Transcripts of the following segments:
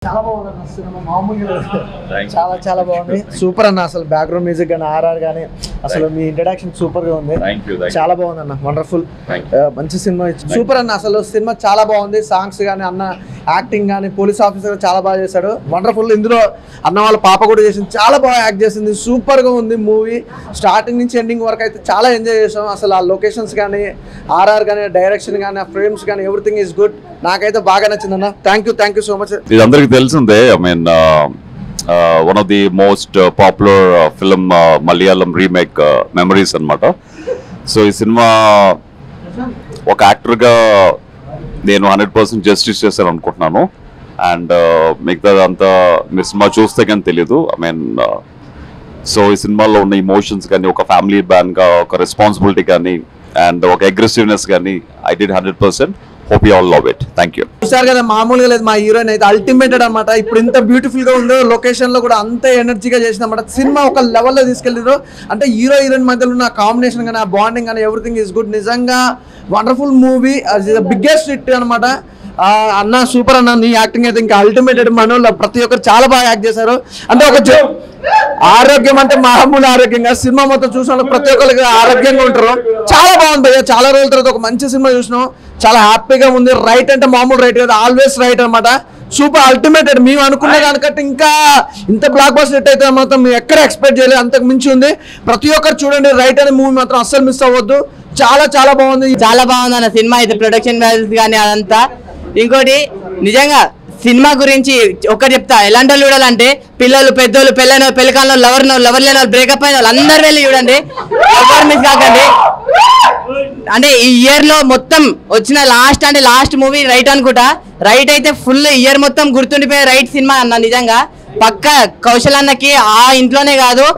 చాలా బాగుంది సినిమా, మామూలుగా చాలా చాలా బాగుంది. సూపర్ అన్న, అసలు బ్యాక్గ్రౌండ్ మ్యూజిక్ కానీ ఆర్ఆర్ కానీ అసలు మీ ఇంట్రడక్షన్ సూపర్ గా ఉంది. చాలా బాగుంది అన్న, వండర్ఫుల్, మంచి సినిమా, సూపర్ అన్న. అసలు సినిమా చాలా బాగుంది. సాంగ్స్ కానీ అన్న యాక్టింగ్ కానీ పోలీస్ ఆఫీసర్ చాలా బాగా చేశాడు, వండర్ఫుల్. ఇందులో అన్న వాళ్ళ పాప కూడా చేసింది, చాలా బాగా యాక్ట్ చేసింది, సూపర్ గా ఉంది మూవీ. స్టార్టింగ్ నుంచి ఎండింగ్ వరకు అయితే చాలా ఎంజాయ్ చేసాం. అసలు ఆ లొకేషన్స్ కానీ ఆర్ఆర్ కానీ డైరెక్షన్ కానీ ఆ ఫ్రేమ్స్ కానీ ఎవ్రీథింగ్ ఈస్ గుడ్. నాకైతే బాగా నచ్చింది అన్న. Thank you so much. ఇది అందరికి తెలిసిందే. I mean one of the most popular film Malayalam remake memories అన్నమాట. సో ఈ సినిమా ఒక యాక్టర్గా నేను 100% జస్టిస్ చేశాను అనుకుంటున్నాను. అండ్ మిగతా అంతా మీరు సినిమా చూస్తే కానీ తెలీదు. ఐ మీన్ సో ఈ సినిమాలో ఉన్న ఇమోషన్స్ కానీ, ఒక ఫ్యామిలీ మ్యాన్గా ఒక రెస్పాన్సిబిలిటీ కానీ, అండ్ ఒక అగ్రెసివ్నెస్ కానీ I did 100%. Hope you all love it. Thank you. చూసారు కదా, మామూలుగా లేదు. మా హీరోయిన్ అయితే అల్టిమేటెడ్ అనమాట. ఇప్పుడు ఇంత బ్యూటిఫుల్ గా ఉందో, లొకేషన్ లో కూడా అంతే ఎనర్జీగా చేసిందన్నమాట. సినిమా ఒక లెవెల్లో తీసుకెళ్ళారు. అంటే హీరో హీరోయిన్ మధ్యలో ఉన్న కాంబినేషన్ కానీ, ఆ బాండింగ్ కానీ ఎవ్రీథింగ్ ఈస్ గుడ్. నిజంగా వండర్ఫుల్ మూవీ, బిగ్గెస్ట్ హిట్ అనమాట. అన్న సూపర్ అన్న, నీ యాక్టింగ్ అయితే ఇంకా అల్టిమేటెడ్. మనోళ్ళు ప్రతి ఒక్కరు చాలా బాగా యాక్ట్ చేశారు. అంటే ఒక ఆరోగ్యం అంటే మామూలు ఆరోగ్యంగా సినిమా మొత్తం చూసిన ప్రతి ఒక్కరికి ఆరోగ్యంగా ఉంటారు. చాలా బాగుంది భయ్య, చాలా రోజుల తర్వాత ఒక మంచి సినిమా చూసినాం, చాలా హ్యాపీగా ఉంది. రైట్ అంటే మామూలు రైట్ కదా, ఆల్వేస్ రైట్ అనమాట. సూపర్ అల్టిమేటెడ్. మేము అనుకున్న దానికంటే ఇంకా ఇంత బ్లాక్ బస్టర్ హిట్ అయితే మాత్రం మేము ఎక్కడ ఎక్స్పెక్ట్ చేయలేదు, అంతకు మించి ఉంది. ప్రతి ఒక్కరు చూడండి, రైట్ అనే మూవీ మాత్రం అస్సలు మిస్ అవ్వద్దు. చాలా చాలా బాగుంది, చాలా బాగుంది అన్న సినిమా అయితే. ప్రొడక్షన్ వాల్యూస్ కానీ అదంతా. ఇంకోటి నిజంగా సినిమా గురించి ఒక్కటి చెప్తా, ఎలాంటి వాళ్ళు చూడాలంటే పిల్లలు, పెద్దోళ్ళు, పెళ్ళికాలంలో లవర్ లేని వాళ్ళు, బ్రేకప్ అయిన వాళ్ళు అందరు వెళ్ళి చూడండి, ఎవరు మిస్ కాకండి. అంటే ఈ ఇయర్ లో మొత్తం వచ్చిన లాస్ట్ మూవీ రైట్ అనుకుంటా. రైట్ అయితే ఫుల్ ఇయర్ మొత్తం గుర్తుండిపోయే రైట్ సినిమా అన్న. నిజంగా పక్క కౌశల్ అన్నకి ఆ ఇంట్లోనే కాదు,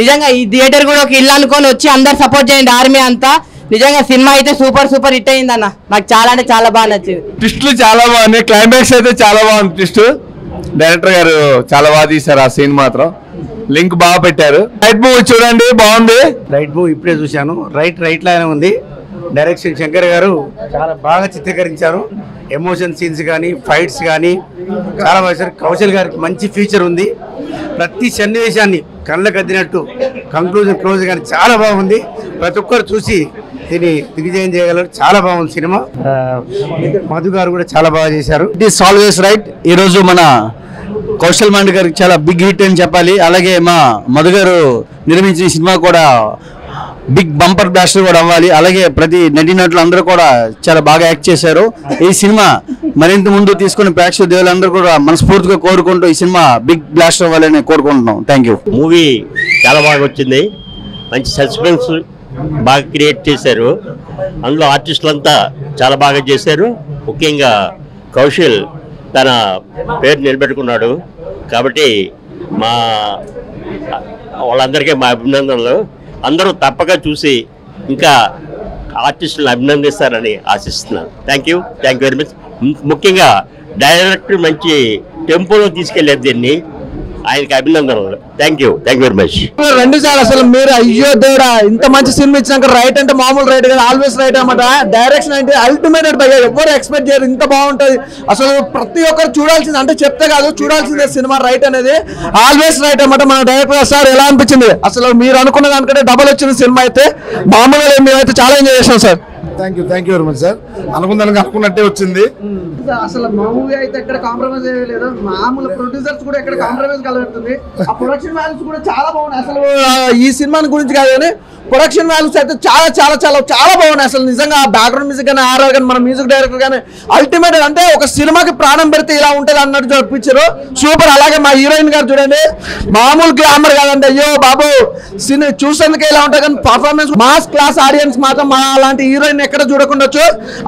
నిజంగా ఈ థియేటర్ కూడా ఒక ఇల్లు అనుకొని వచ్చి అందరు సపోర్ట్ చేయండి, ఆర్మీ అంతా. నిజంగా సినిమా అయితే సూపర్ హిట్ అయింది అన్న. నాకు చాలా అంటే చాలా బాగా నచ్చింది. ట్విస్ట్లు చాలా బాగున్నాయి, క్లైమాక్స్ అయితే చాలా బాగుంది. ట్విస్ట్ డైరెక్టర్ గారు చాలా బాగా తీశారు, ఆ సీన్ మాత్రం లింక్ బాగా పెట్టారు. రైట్ మూవీ చూడండి, బాగుంది. రైట్ మూవీ ఇప్పుడే చూశాను, రైట్ లానే ఉంది. డైరెక్షన్ శంకర్ గారు చాలా బాగా చిత్రీకరించారు. ఎమోషన్ సీన్స్ కానీ, ఫైట్స్ కానీ చాలా బాగా. కౌశల్ గారికి మంచి ఫ్యూచర్ ఉంది. ప్రతి సన్నివేశాన్ని కళ్ళకు అద్దినట్టు కంక్లూజన్ క్లోజ్ కానీ చాలా బాగుంది. ప్రతి ఒక్కరు చూసి దీన్ని దిగ్విజయం చేయగలరు. చాలా బాగుంది సినిమా. మధు గారు కూడా చాలా బాగా చేశారు. It is always right. ఈరోజు మన కౌశల్ మండ్ గారికి చాలా బిగ్ హిట్ అని చెప్పాలి. అలాగే మా మధు గారు నిర్మించిన సినిమా కూడా బిగ్ బంపర్ బ్లాస్టర్ కూడా అవ్వాలి. అలాగే ప్రతి నటీనటులు అందరూ కూడా చాలా బాగా యాక్ట్ చేశారు. ఈ సినిమా మరింత ముందు తీసుకుని ప్రేక్షక దేవులందరూ కూడా మనస్ఫూర్తిగా కోరుకుంటూ ఈ సినిమా బిగ్ బ్లాస్టర్ అవ్వాలని కోరుకుంటున్నాం. Thank you. మూవీ చాలా బాగా వచ్చింది, మంచి సస్పెన్స్ బాగా క్రియేట్ చేశారు. అందులో ఆర్టిస్టులంతా చాలా బాగా చేశారు. ముఖ్యంగా కౌశల్ తన పేరు నిలబెట్టుకున్నాడు కాబట్టి వాళ్ళందరికీ మా అభినందనలు. అందరూ తప్పక చూసి ఇంకా ఆర్టిస్టులను అభినందిస్తారని ఆశిస్తున్నాను. Thank you very much. ముఖ్యంగా డైరెక్టర్ మంచి టెంపోలో తీసుకెళ్లారు దీన్ని, ఆయనకి అభినందనలు. Thank you very much. రెండు సార్లు అసలు మీరు అయ్యో దేవుడా, ఇంత మంచి సినిమా ఇచ్చినాక రైట్ అంటే మామూలు రైట్ కదా, ఆల్వేస్ రైట్ అనమాట. డైరెక్షన్ అంటే అల్టిమేటెడ్ భయ్య, ఎవరు ఎక్స్పెక్ట్ చేయరు ఇంత బాగుంటది. అసలు ప్రతి ఒక్కరు చూడాల్సింది, అంటే చెప్తే కాదు చూడాల్సిందే సినిమా రైట్ అనేది. ఆల్వేస్ రైట్ అనమాట. మన డైరెక్టర్ సార్ ఎలా అనిపించింది? అసలు మీరు అనుకున్న దానికంటే డబల్ వచ్చిన సినిమా అయితే మామూలుగా మేమైతే చాలా ఎంజాయ్ చేసాం sir. Thank you very much sir. అనుకున్నట్టే వచ్చింది. అసలు మా మూవీ అయితే ఎక్కడ కాంప్రమైజ్ అయ్యలేదు. మామూలు ప్రొడ్యూసర్స్ కూడా ఎక్కడ కాంప్రమైజ్ కలగడుతుంది. ఆ ప్రొడక్షన్ వాల్యూస్ కూడా చాలా బాగున్నాయి. అసలు ఈ సినిమా గురించి కాదు కానీ ప్రొడక్షన్ వాల్యూస్ అయితే చాలా చాలా చాలా చాలా బాగున్నాయి. అసలు నిజంగా బ్యాక్గ్రౌండ్ మ్యూజిక్ కానీ ఆర్ఆర్ కానీ మన మ్యూజిక్ డైరెక్టర్ కానీ అల్టిమేట్. అంటే ఒక సినిమాకి ప్రాణం పెడితే ఇలా ఉంటుంది అన్నట్టు చూపించారు. సూపర్. అలాగే మా హీరోయిన్ గారు చూడండి, మామూలు గ్లామర్ కాదండి. అయ్యో బాబు, చూసేందుకే ఇలా ఉంటుంది కానీ పర్ఫార్మెన్స్ మాస్ క్లాస్. ఆడియన్స్ మాత్రం మా అలాంటి హీరోయిన్ ఎక్కడ చూడకుండొచ్చు.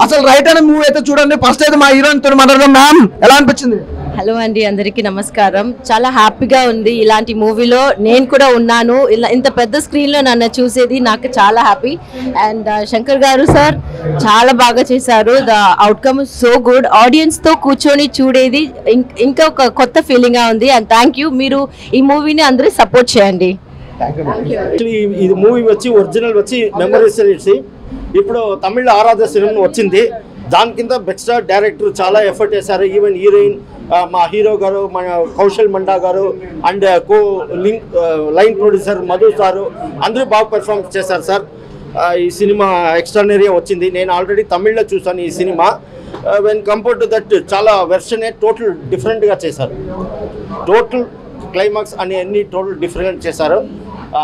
అసలు రైట్ అనే మూవీ అయితే చూడండి. ఫస్ట్ అయితే మా హీరోయిన్ తో మాట్లాడదాం. మ్యామ్ ఎలా అనిపించింది? హలో అండి, అందరికీ నమస్కారం. చాలా హ్యాపీగా ఉంది. ఇలాంటి మూవీలో నేను కూడా ఉన్నాను. ఇంత పెద్ద స్క్రీన్లో నన్ను చూసేది నాకు చాలా హ్యాపీ. అండ్ శంకర్ గారు సార్ చాలా బాగా చేశారు. The outcome so good. ఆడియన్స్తో కూర్చొని చూడేది ఇంకా ఒక కొత్త ఫీలింగ్గా ఉంది. And thank you. మీరు ఈ మూవీని అందరూ సపోర్ట్ చేయండి. ఇది మూవీ వచ్చి ఒరిజినల్ వచ్చి మెమరీస్. ఇప్పుడు తమిళ ఆరాధ సినిమా వచ్చింది, దాని కింద బెస్ట్ డైరెక్టర్ చాలా ఎఫర్ట్ చేశారు. ఈవెన్ హీరోయిన్ మా హీరో గారు, మన కౌశల్ మండా గారు and line producer Madhu sir అందరూ బాగా పెర్ఫార్మ్ చేశారు సార్. ఈ సినిమా ఎక్స్ట్రానరీగా వచ్చింది. నేను ఆల్రెడీ తమిళ్లో చూసాను ఈ సినిమా. వెన్ కంపేర్ టు దట్ చాలా వెర్షన్ టోటల్ డిఫరెంట్గా చేశారు. టోటల్ క్లైమాక్స్ అన్ని టోటల్ డిఫరెంట్ చేశారు.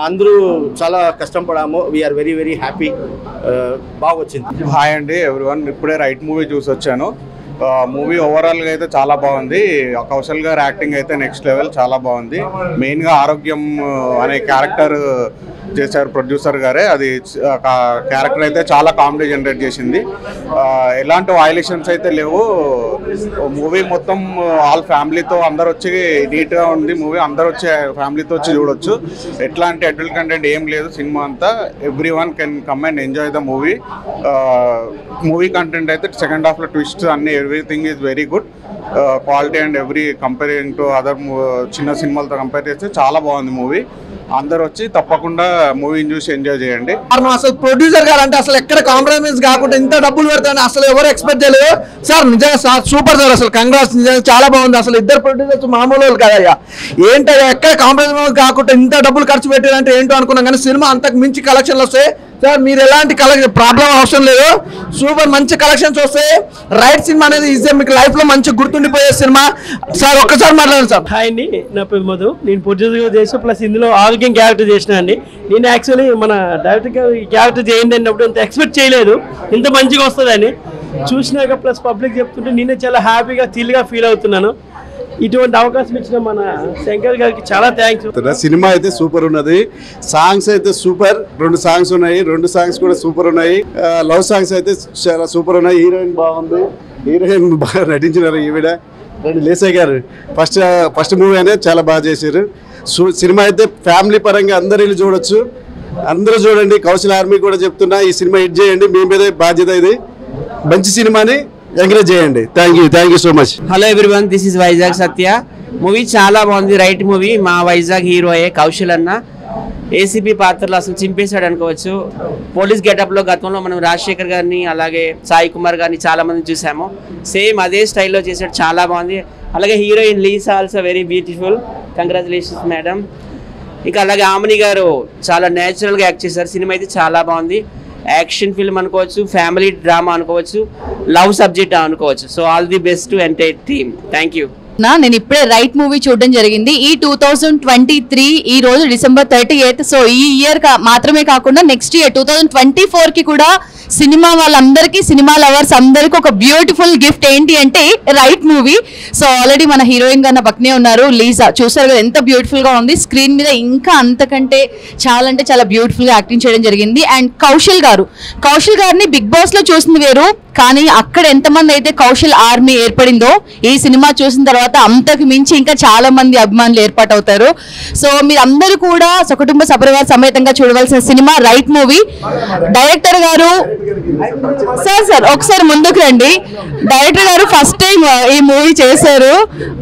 అందరూ చాలా కష్టపడాము. We are very very happy. బాగా వచ్చింది. హాయ్ అండి ఎవ్రీవన్. ఇప్పుడే రైట్ మూవీ చూసి వచ్చాను. మూవీ ఓవరాల్గా అయితే చాలా బాగుంది. కౌశల్ గారు యాక్టింగ్ అయితే నెక్స్ట్ లెవెల్, చాలా బాగుంది. మెయిన్గా ఆరోగ్యం అనే క్యారెక్టర్ చేశారు ప్రొడ్యూసర్ గారే. అది క్యారెక్టర్ అయితే చాలా కామెడీ జనరేట్ చేసింది. ఎలాంటి వైలేషన్స్ అయితే లేవు. మూవీ మొత్తం ఆల్ ఫ్యామిలీతో అందరు వచ్చి నీట్గా ఉంది మూవీ. అందరు వచ్చి ఫ్యామిలీతో వచ్చి చూడొచ్చు. ఎట్లాంటి అడల్ట్ కంటెంట్ ఏం లేదు. సినిమా అంతా every one can come and enjoy the movie. Movie content అయితే సెకండ్ హాఫ్లో ట్విస్ట్ అన్ని everything is very good. Quality and every comparing to other చిన్న సినిమాలతో కంపేర్ చేస్తే చాలా బాగుంది మూవీ. అందరు వచ్చి తప్పకుండా మూవీని చూసి ఎంజాయ్ చేయండి. అసలు ప్రొడ్యూసర్ గారు అంటే అసలు ఎక్కడ కాంప్రమైజ్ కాకుండా ఇంత డబ్బులు పెడతాను అసలు ఎవరు ఎక్స్పెక్ట్ చేయలేదు సార్. నిజంగా సూపర్ సార్. అసలు కంగ్రాట్స్. నిజంగా చాలా బాగుంది. అసలు ఇద్దరు ప్రొడ్యూసర్స్ మామూలు వాళ్ళు కదయ్యా. ఏంటయ్యా ఎక్కడ కాంప్రమైజ్ కాకుండా ఇంత డబ్బులు ఖర్చు పెట్టారంటే ఏంటో అనుకున్నాం. కానీ సినిమా అంతకు మించి కలెక్షన్లు వస్తాయి సార్. మీరు ఎలాంటి ప్రాబ్లం అవసరం లేదు. సూపర్ మంచి కలెక్షన్స్ వస్తాయి. రైట్ సినిమా అనేది ఈజీ, మీకు లైఫ్ లో మంచి గుర్తుండిపోయే సినిమా సార్. ఒక్కసారి మాట్లాడండి సార్. హాయ్ అండి, నా పేరు మధు. నేను ప్రొడ్యూసర్గా చేసి ప్లస్ ఇందులో ఆరోగ్యం క్యారెక్టర్ చేసిన అండి. నేను యాక్చువల్లీ మన డైరెక్టర్గా ఈ క్యారెక్టర్ చేయండి అన్నప్పుడు ఇంత ఎక్స్పెక్ట్ చేయలేదు ఇంత మంచిగా వస్తుందని. చూసినాక ప్లస్ పబ్లిక్ చెప్తుంటే నేనే చాలా హ్యాపీగా థ్రిల్గా ఫీల్ అవుతున్నాను. ఇటువంటి అవకాశం ఇచ్చిన మన శంకర్ గారికి చాలా థ్యాంక్స్. సినిమా అయితే సూపర్ ఉన్నది. సాంగ్స్ అయితే సూపర్. 2 సాంగ్స్ ఉన్నాయి. 2 సాంగ్స్ కూడా సూపర్ ఉన్నాయి. లవ్ సాంగ్స్ అయితే చాలా సూపర్ ఉన్నాయి. హీరోయిన్ బాగుంది. హీరోయిన్ బాగా నటించినారు. ఈవిడ లేసే గారు ఫస్ట్ మూవీ అనేది చాలా బాగా చేశారు. సినిమా అయితే ఫ్యామిలీ పరంగా అందరు వెళ్ళి చూడొచ్చు. అందరూ చూడండి. కౌశల్ ఆర్మీ కూడా చెప్తున్నా, ఈ సినిమా హిట్ చేయండి. మీ మీద బాధ్యత. ఇది మంచి సినిమాని ఎంకరేజ్ చేయండి. Thank you so much. Hello everyone, this is Vizag Satya. Movie చాలా బాగుంది. Right movie. మా వైజాగ్ హీరోయే కౌశల్ అన్న. ఏసీపీ పాత్రలో అసలు చింపేశాడు అనుకోవచ్చు. పోలీస్ గెటప్లో గతంలో మనం రాజశేఖర్ గారిని అలాగే సాయి కుమార్ గారిని చాలా మంది చూసాము. సేమ్ అదే స్టైల్లో చేశాడు. చాలా బాగుంది. అలాగే heroine Lisa also very beautiful. Congratulations madam. ఇంకా అలాగే ఆమని గారు చాలా న్యాచురల్గా యాక్ట్ చేశారు. సినిమా అయితే చాలా బాగుంది. యాక్షన్ ఫిల్మ్ అనుకోవచ్చు, ఫ్యామిలీ డ్రామా అనుకోవచ్చు, లవ్ సబ్జెక్ట్ అనుకోవచ్చు. So all the best to entire team. Thank you. నేను ఇప్పుడే రైట్ మూవీ చూడడం జరిగింది. ఈ 2023 ఈ రోజు December 38. సో ఈ ఇయర్ మాత్రమే కాకుండా నెక్స్ట్ ఇయర్ 2024 కి కూడా సినిమా వాళ్ళందరికీ, సినిమా లవర్స్ అందరికీ ఒక బ్యూటిఫుల్ గిఫ్ట్ ఏంటి అంటే రైట్ మూవీ. సో ఆల్రెడీ మన హీరోయిన్ గా పక్కనే ఉన్నారు లీజా. చూసారు కదా ఎంత బ్యూటిఫుల్ గా ఉంది. స్క్రీన్ మీద ఇంకా అంతకంటే చాలా అంటే చాలా బ్యూటిఫుల్ గా యాక్టింగ్ చేయడం జరిగింది. అండ్ కౌశల్ గారిని బిగ్ బాస్ లో చూసింది వేరు, కానీ అక్కడ ఎంతమంది అయితే కౌశల్ ఆర్మీ ఏర్పడిందో ఈ సినిమా చూసిన తర్వాత అంతకు మించి ఇంకా చాలా మంది అభిమానులు ఏర్పాటవుతారు. సో మీరందరూ కూడా సకుటుంబ సపరివార సమేతంగా చూడవలసిన సినిమా రైట్ మూవీ. డైరెక్టర్ గారు సార్ ఒకసారి ముందుకు రండి. డైరెక్టర్ గారు ఫస్ట్ టైం ఈ మూవీ చేశారు.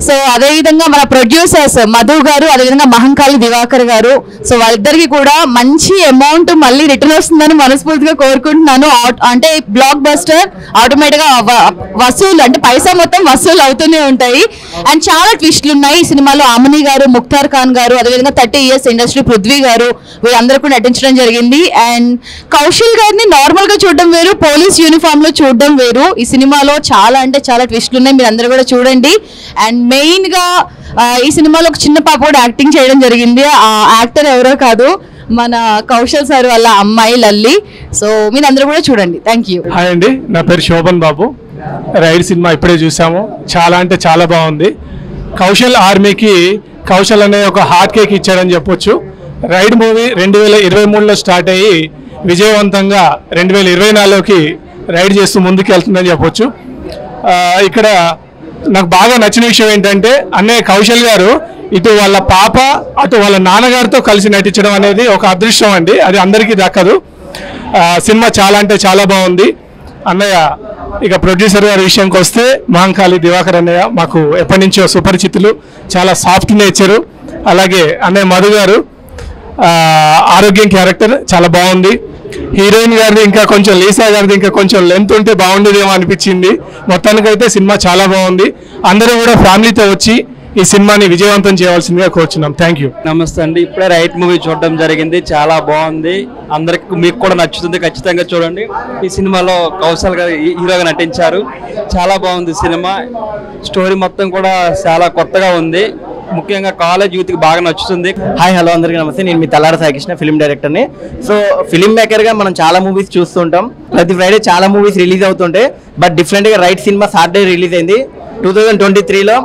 సో అదేవిధంగా మన ప్రొడ్యూసర్స్ మధు గారు, అదేవిధంగా మహంకాళి దివాకర్ గారు. సో వాళ్ళిద్దరికి కూడా మంచి అమౌంట్ మళ్ళీ రిటర్న్ వస్తుందని మనస్ఫూర్తిగా కోరుకుంటున్నాను. అంటే బ్లాక్ బస్టర్ ఆటోమేటిక్ గా వసూలు అంటే పైసా మొత్తం వసూలు అవుతూనే ఉంటాయి. అండ్ చాలా ట్విస్ట్లు ఉన్నాయి ఈ సినిమాలో. ఆమని గారు, ముఖ్తార్ ఖాన్ గారు, అదేవిధంగా 30 years ఇండస్ట్రీ పృథ్వీ గారు వీళ్ళందరూ కూడా నటించడం జరిగింది. అండ్ కౌశల్ గారిని నార్మల్ గా చూడడం వేరు, పోలీస్ యూనిఫామ్ లో చూడడం వేరు. ఈ సినిమాలో చాలా అంటే చాలా ట్విస్ట్లు ఉన్నాయి. మీరు అందరూ కూడా చూడండి. అండ్ మెయిన్ గా ఈ సినిమాలో ఒక చిన్న పాప కూడా యాక్టింగ్ చేయడం జరిగింది. ఆ యాక్టర్ ఎవరో కాదు, మన కౌశల్ సార్ వాళ్ళ అమ్మాయి లల్లి. సో మీరు అందరూ కూడా చూడండి. Thank you. హాయ్ అండి, నా పేరు శోభన్ బాబు. రైడ్ సినిమా ఇప్పుడే చూసాము. చాలా అంటే చాలా బాగుంది. కౌశల్ ఆర్మీకి కౌశల్ అనే ఒక హార్ట్ కేక్ ఇచ్చాడని చెప్పొచ్చు. రైడ్ మూవీ 2023లో స్టార్ట్ అయ్యి విజయవంతంగా 2024లోకి రైడ్ చేస్తూ ముందుకు వెళ్తుందని చెప్పొచ్చు. ఇక్కడ నాకు బాగా నచ్చిన విషయం ఏంటంటే అన్నయ్య కౌశల్ గారు ఇటు వాళ్ళ పాప అటు వాళ్ళ నాన్నగారితో కలిసి నటించడం అనేది ఒక అదృష్టం అండి. అది అందరికీ దక్కదు. సినిమా చాలా అంటే చాలా బాగుంది. అన్నయ్య ఇక ప్రొడ్యూసర్ గారి విషయానికి వస్తే మహంకాళి దివాకర్ అన్నయ్య మాకు ఎప్పటి నుంచో సుపరిచితులు. చాలా సాఫ్ట్ నేచరు. అలాగే అన్నయ్య మధు గారు ఆరోగ్యం క్యారెక్టర్ చాలా బాగుంది. హీరోయిన్ గారిది ఇంకా కొంచెం లీసా గారిది ఇంకా కొంచెం లెంత్ ఉంటే బాగుండేదేమో అనిపించింది. మొత్తానికైతే సినిమా చాలా బాగుంది. అందరూ కూడా ఫ్యామిలీతో వచ్చి ఈ సినిమాని విజయవంతం చేయవలసిందిగా కోరుచున్నాం. Thank you. నమస్తే అండి. ఇప్పుడే రైట్ మూవీ చూడడం జరిగింది. చాలా బాగుంది. అందరికి మీకు కూడా నచ్చుతుంది, ఖచ్చితంగా చూడండి. ఈ సినిమాలో కౌశల్ గారు హీరోగా నటించారు. చాలా బాగుంది సినిమా. స్టోరీ మొత్తం కూడా చాలా కొత్తగా ఉంది. ముఖ్యంగా కాలేజ్ యూత్కి బాగా నచ్చుతుంది. హాయ్ హలో అందరికీ నమస్తే. నేను మీ తల్లార సాయికృష్ణ, ఫిల్మ్ డైరెక్టర్ని. సో ఫిల్మ్ మేకర్గా మనం చాలా మూవీస్ చూస్తుంటాం. ప్రతి ఫ్రైడే చాలా మూవీస్ రిలీజ్ అవుతుంటాయి. బట్ డిఫరెంట్గా రైట్ సినిమా సాటర్డే రిలీజ్ అయింది 2023లో.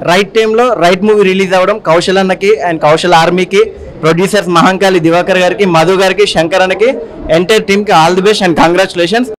రైట్ టైంలో రైట్ మూవీ రిలీజ్ అవ్వడం కౌశల్ అన్నకి అండ్ కౌశల్ ఆర్మీకి, ప్రొడ్యూసర్స్ మహంకాళి దివాకర్ గారికి, మధు గారికి, శంకర్ అన్నకి, ఎంటైర్ టీమ్కి all the best and congratulations.